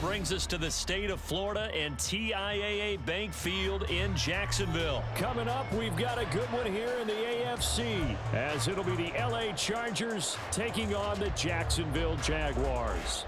brings us to the state of Florida and TIAA Bank Field in Jacksonville. Coming up, we've got a good one here in the AFC, as it'll be the LA Chargers taking on the Jacksonville Jaguars.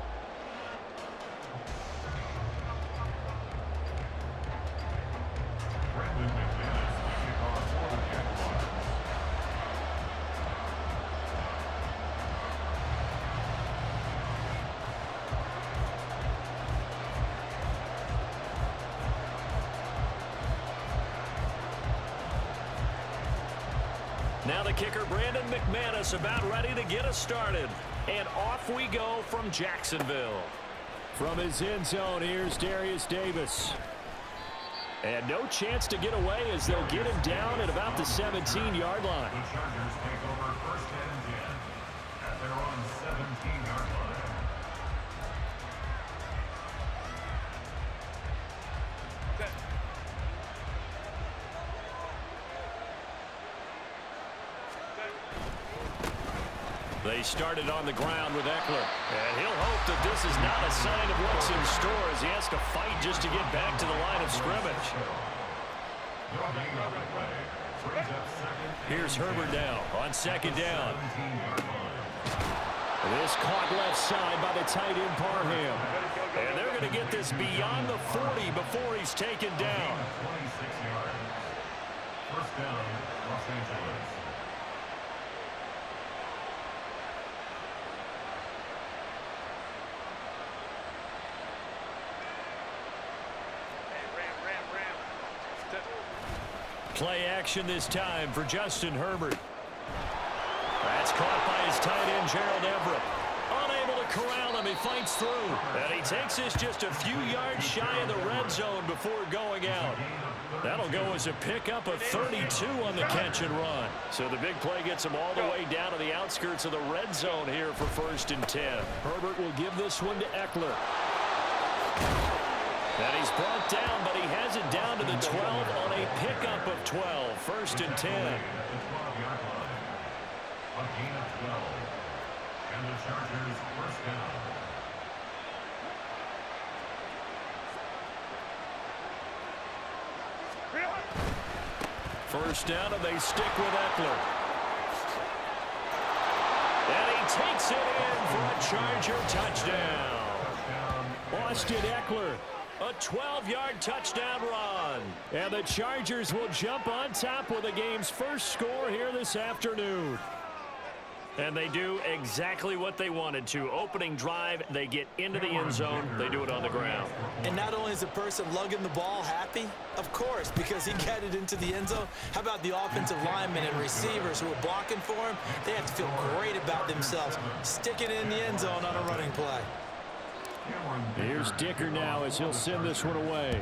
Now the kicker, Brandon McManus, about ready to get us started. And off we go from Jacksonville. From his end zone, here's Darius Davis. And no chance to get away as they'll get him down at about the 17-yard line. The Chargers take over first and 10 at their own 17-yard line. They started on the ground with Eckler. And he'll hope that this is not a sign of what's in store as he has to fight just to get back to the line of scrimmage. Here's Herbert now on second down. This caught left side by the tight end Parham. And they're going to get this beyond the 40 before he's taken down. 26 yards. First down, Los Angeles. Play action this time for Justin Herbert. That's caught by his tight end, Gerald Everett. Unable to corral him, he fights through. And he takes this just a few yards shy of the red zone before going out. That'll go as a pickup of 32 on the catch and run. So the big play gets him all the way down to the outskirts of the red zone here for first and 10. Herbert will give this one to Eckler. And he's brought down, but he has it down to the 12 on a pickup of 12. First and 10. A gain of 12. And the Chargers first down. First down, and they stick with Eckler. And he takes it in for a Charger touchdown. Austin Eckler. A 12-yard touchdown run. And the Chargers will jump on top with the game's first score here this afternoon. And they do exactly what they wanted to. Opening drive, they get into the end zone. They do it on the ground. And not only is the person lugging the ball happy, of course, because he got it into the end zone. How about the offensive linemen and receivers who are blocking for him? They have to feel great about themselves, sticking it in the end zone on a running play. Here's Dicker now as he'll send this one away.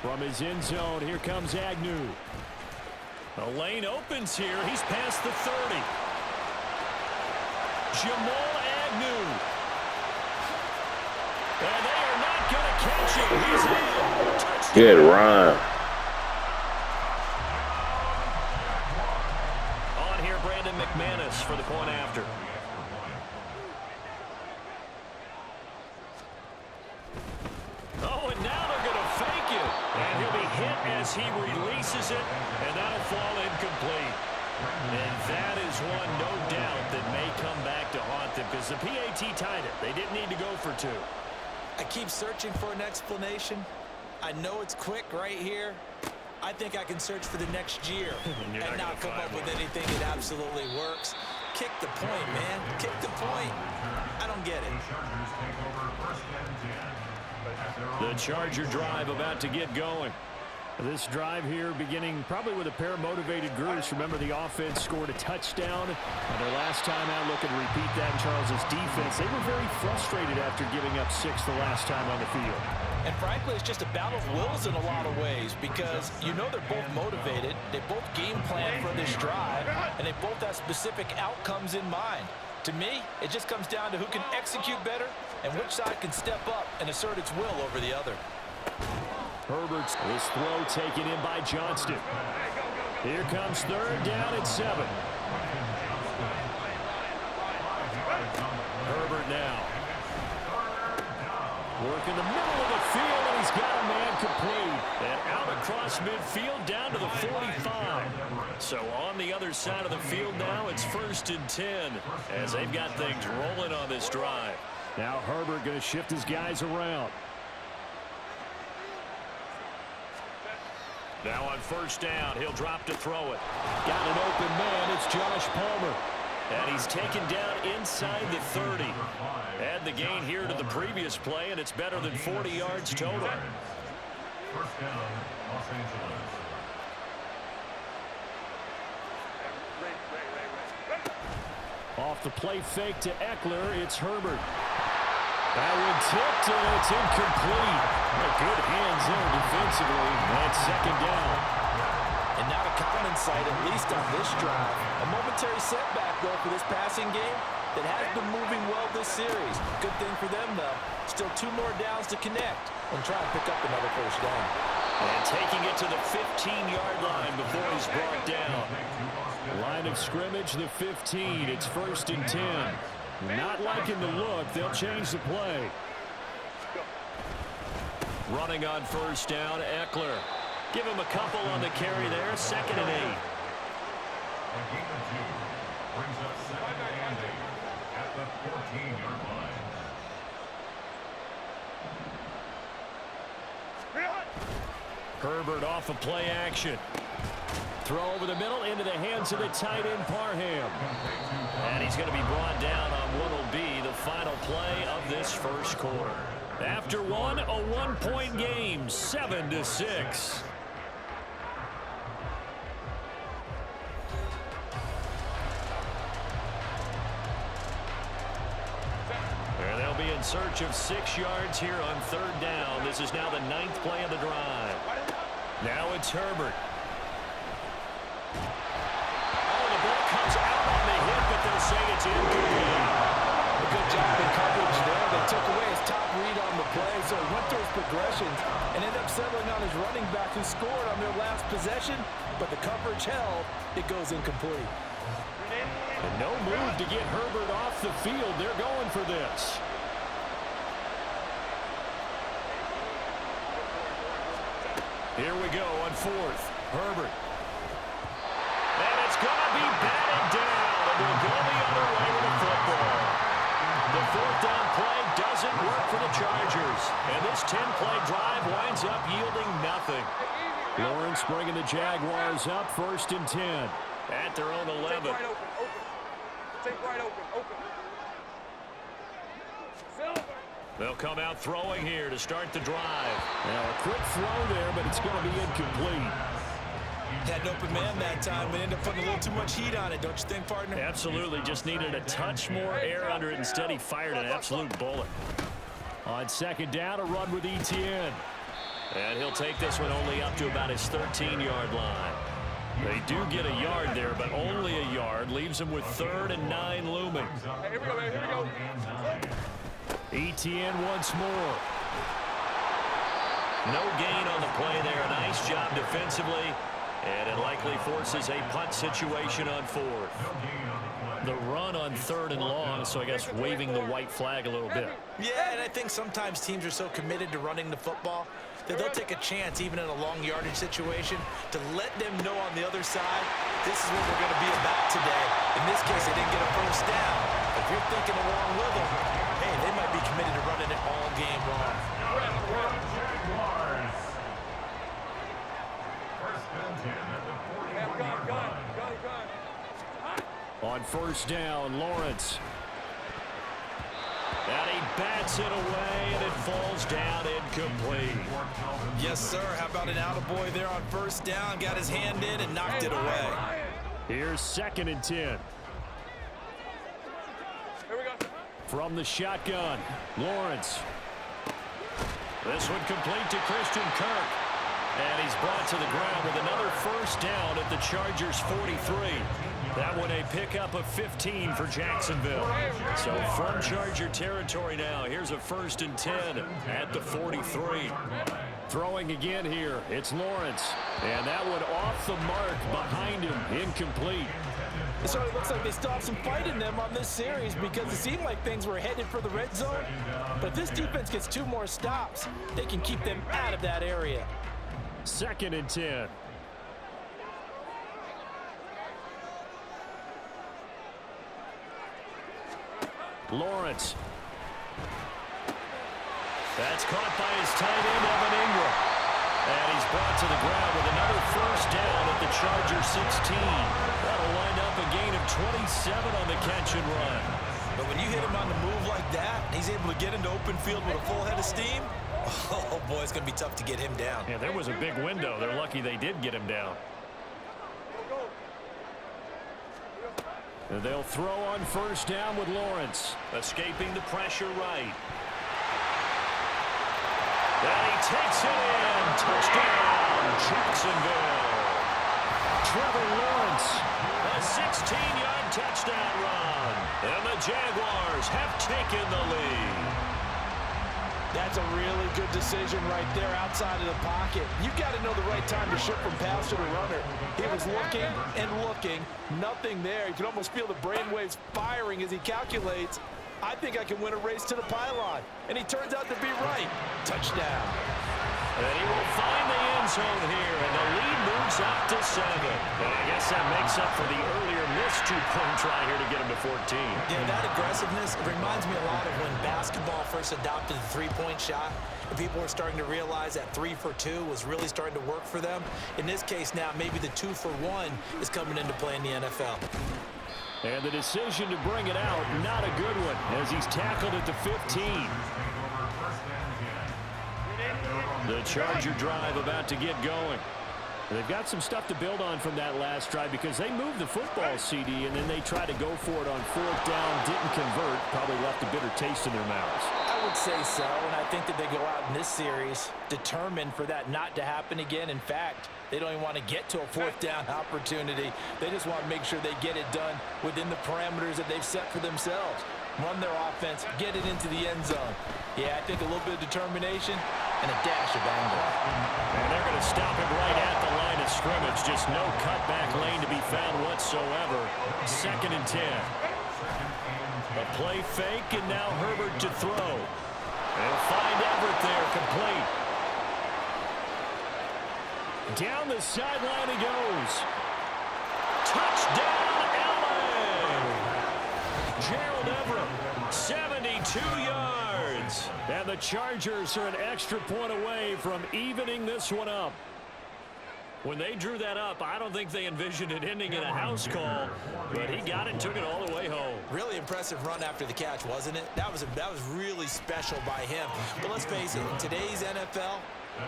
From his end zone, here comes Agnew. The lane opens here. He's past the 30. Jamal Agnew. And they are not going to catch him. He's in. Touchdown. Good run. On here, Brandon McManus for the point after. Oh, and now they're going to fake it. And he'll be hit as he releases it, and that'll fall incomplete. And that is one, no doubt, that may come back to haunt them because the PAT tied it. They didn't need to go for two. I keep searching for an explanation. I know it's quick right here. I think I can search for the next year and not come up with anything that absolutely works. Kick the point, man. Kick the point. I don't get it. The Charger drive about to get going. This drive here beginning probably with a pair of motivated groups. Remember, the offense scored a touchdown. And their last time out, looking to repeat that in Charles's defense. They were very frustrated after giving up 6 the last time on the field. And frankly, it's just a battle of wills in a lot of ways because you know they're both motivated. They both game plan for this drive, and they both have specific outcomes in mind. To me, it just comes down to who can execute better and which side can step up and assert its will over the other. Herbert's this throw taken in by Johnston. Here comes third down at 7. deep in the middle of the field, and he's got a man complete. And out across midfield down to the 45. So on the other side of the field now, it's 1st and 10 as they've got things rolling on this drive. Now Herbert going to shift his guys around. Now on 1st down, he'll drop to throw it. Got an open man. It's Josh Palmer. And he's taken down inside the 30. Add the gain here to the previous play, and it's better than 40 yards total. 1st down, Los Angeles. Off the play fake to Eckler, it's Herbert. That one tipped, and it's incomplete. A good hands there defensively. That's 2nd down. And not a common sight, at least on this drive. A momentary setback, though, for this passing game that has been moving well this series. Good thing for them, though. Still 2 more downs to connect and try and pick up another 1st down. And taking it to the 15-yard line before he's brought down. Line of scrimmage, the 15. It's 1st and 10. Not liking the look. They'll change the play. Running on 1st down, Eckler. Give him a couple on the carry there. 2nd and 8. A gain of 2 brings up 2nd and 8 at the 14-yard line. Herbert off of play action. Throw over the middle into the hands of the tight end, Parham. And he's going to be brought down on what will be the final play of this 1st quarter. After one, a 1-point game, 7-6. And they'll be in search of 6 yards here on 3rd down. This is now the 9th play of the drive. Now it's Herbert. Oh, the ball comes out on the hit, but they'll say it's incomplete. A good job in coverage there. They took away his top read on the play, so he went through his progressions and ended up settling on his running back who scored on their last possession, but the coverage held. It goes incomplete. And no move to get Herbert off the field. They're going for this. Here we go on 4th. Herbert. And it's going to be batted down. And we'll go the other way with the football. The 4th down play doesn't work for the Chargers. And this 10-play drive winds up yielding nothing. Lawrence bringing the Jaguars up, 1st and 10. At their own 11. Take right open, open. Take right open, open. Silver. They'll come out throwing here to start the drive. Now a quick throw there, but it's going to be incomplete. Had an open man that time, but ended up putting a little too much heat on it, don't you think, partner? Absolutely, just needed a touch more air under it. Instead, he fired an absolute bullet. On 2nd down, a run with Etienne. And he'll take this one only up to about his 13-yard line. They do get a yard there, but only a yard. Leaves him with 3rd and 9 looming. Hey, here we go, man. Here we go. Etienne once more. No gain on the play there. Nice job defensively. And it likely forces a punt situation on 4th. The run on 3rd and long, so I guess waving the white flag a little bit. Yeah, and I think sometimes teams are so committed to running the football that they'll take a chance, even in a long yardage situation, to let them know on the other side, this is what we're going to be about today. In this case, they didn't get a 1st down. If you're thinking along with them, hey, they might be committed to running it all game long. Jaguars. 1st and 10 at the 40-yard line. On 1st down, Lawrence. And he bats it away, and it falls down incomplete. Yes, sir. How about an attaboy there on 1st down? Got his hand in and knocked it away. Here's 2nd and 10. Here we go. From the shotgun, Lawrence. This one complete to Christian Kirk. And he's brought to the ground with another 1st down at the Chargers' 43. That one a pickup of 15 for Jacksonville. So from Charger territory now, here's a 1st and 10 at the 43. Throwing again here, it's Lawrence. And that one off the mark behind him, incomplete. It certainly looks like they still have some fight in them on this series because it seemed like things were headed for the red zone. But if this defense gets 2 more stops, they can keep them out of that area. 2nd and 10. Lawrence. That's caught by his tight end, Evan Ingram. And he's brought to the ground with another first down at the Charger 16. That'll wind up a gain of 27 on the catch and run. But when you hit him on the move like that, he's able to get into open field with a full head of steam, oh boy, it's going to be tough to get him down. Yeah, there was a big window. They're lucky they did get him down. And they'll throw on first down with Lawrence. Escaping the pressure right. And he takes it in. Touchdown, Jacksonville. Trevor Lawrence. A 16-yard touchdown run. And the Jaguars have taken the lead. That's a really good decision right there outside of the pocket. You've got to know the right time to shift from passer to runner. He was looking and looking. Nothing there. You can almost feel the brainwaves firing as he calculates, I think I can win a race to the pylon. And he turns out to be right. Touchdown. And he will find the end zone here, and the lead moves up to 7. And I guess that makes up for the earlier missed 2-point try here to get him to 14. Yeah, that aggressiveness, it reminds me a lot of when basketball first adopted the 3-point shot. And people were starting to realize that 3 for 2 was really starting to work for them. In this case now, maybe the 2 for 1 is coming into play in the NFL. And the decision to bring it out, not a good one, as he's tackled at the 15. The Charger drive about to get going. They've got some stuff to build on from that last drive because they moved the football, CD, and then they tried to go for it on 4th down, didn't convert, probably left a bitter taste in their mouths. I would say so, and I think that they go out in this series determined for that not to happen again. In fact, they don't even want to get to a 4th down opportunity. They just want to make sure they get it done within the parameters that they've set for themselves. Run their offense, get it into the end zone. Yeah, I think a little bit of determination and a dash of anger. And they're going to stop him right at the line of scrimmage. Just no cutback lane to be found whatsoever. 2nd and 10. A play fake, and now Herbert to throw. They'll find Everett there, complete. Down the sideline he goes. Touchdown, LA! Gerald Everett, 72 yards. And the Chargers are an extra point away from evening this one up. When they drew that up, I don't think they envisioned it ending in a house call, but he got it, took it all the way home. Really impressive run after the catch, wasn't it? That was really special by him. But let's face it, in today's NFL,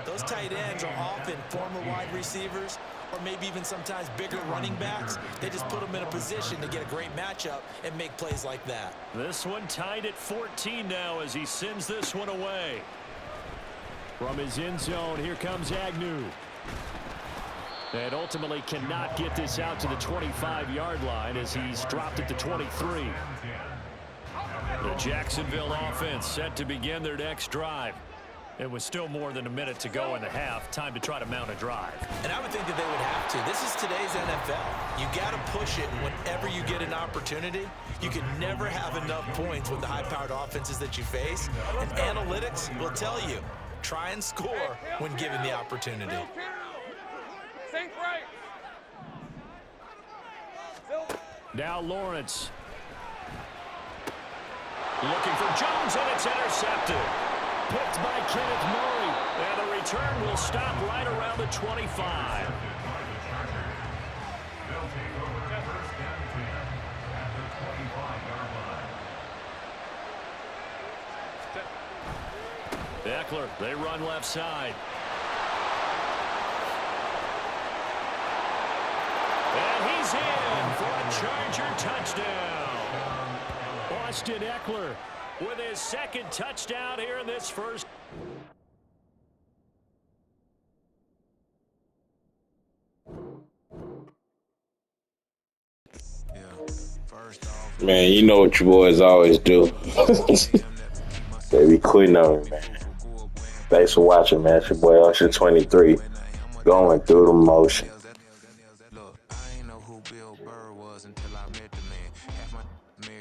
those tight ends are often former wide receivers or maybe even sometimes bigger running backs. They just put them in a position to get a great matchup and make plays like that. This one tied at 14 now as he sends this one away. From his end zone, here comes Agnew. And ultimately cannot get this out to the 25-yard line as he's dropped at the 23. The Jacksonville offense set to begin their next drive. It was still more than a minute to go in the half. Time to try to mount a drive. And I would think that they would have to. This is today's NFL. You got to push it whenever you get an opportunity. You can never have enough points with the high-powered offenses that you face. And analytics will tell you, try and score when given the opportunity. Sink right. Now Lawrence. Looking for Jones, and it's intercepted. Picked by Kenneth Murray. And the return will stop right around the 25. Eckler, they run left side. And he's in for a Charger touchdown. Austin Eckler with his second touchdown here in this first. Man, you know what your boys always do. They be quitting on me, man. Thanks for watching, man. It's your boy Usher 23, going through the motion.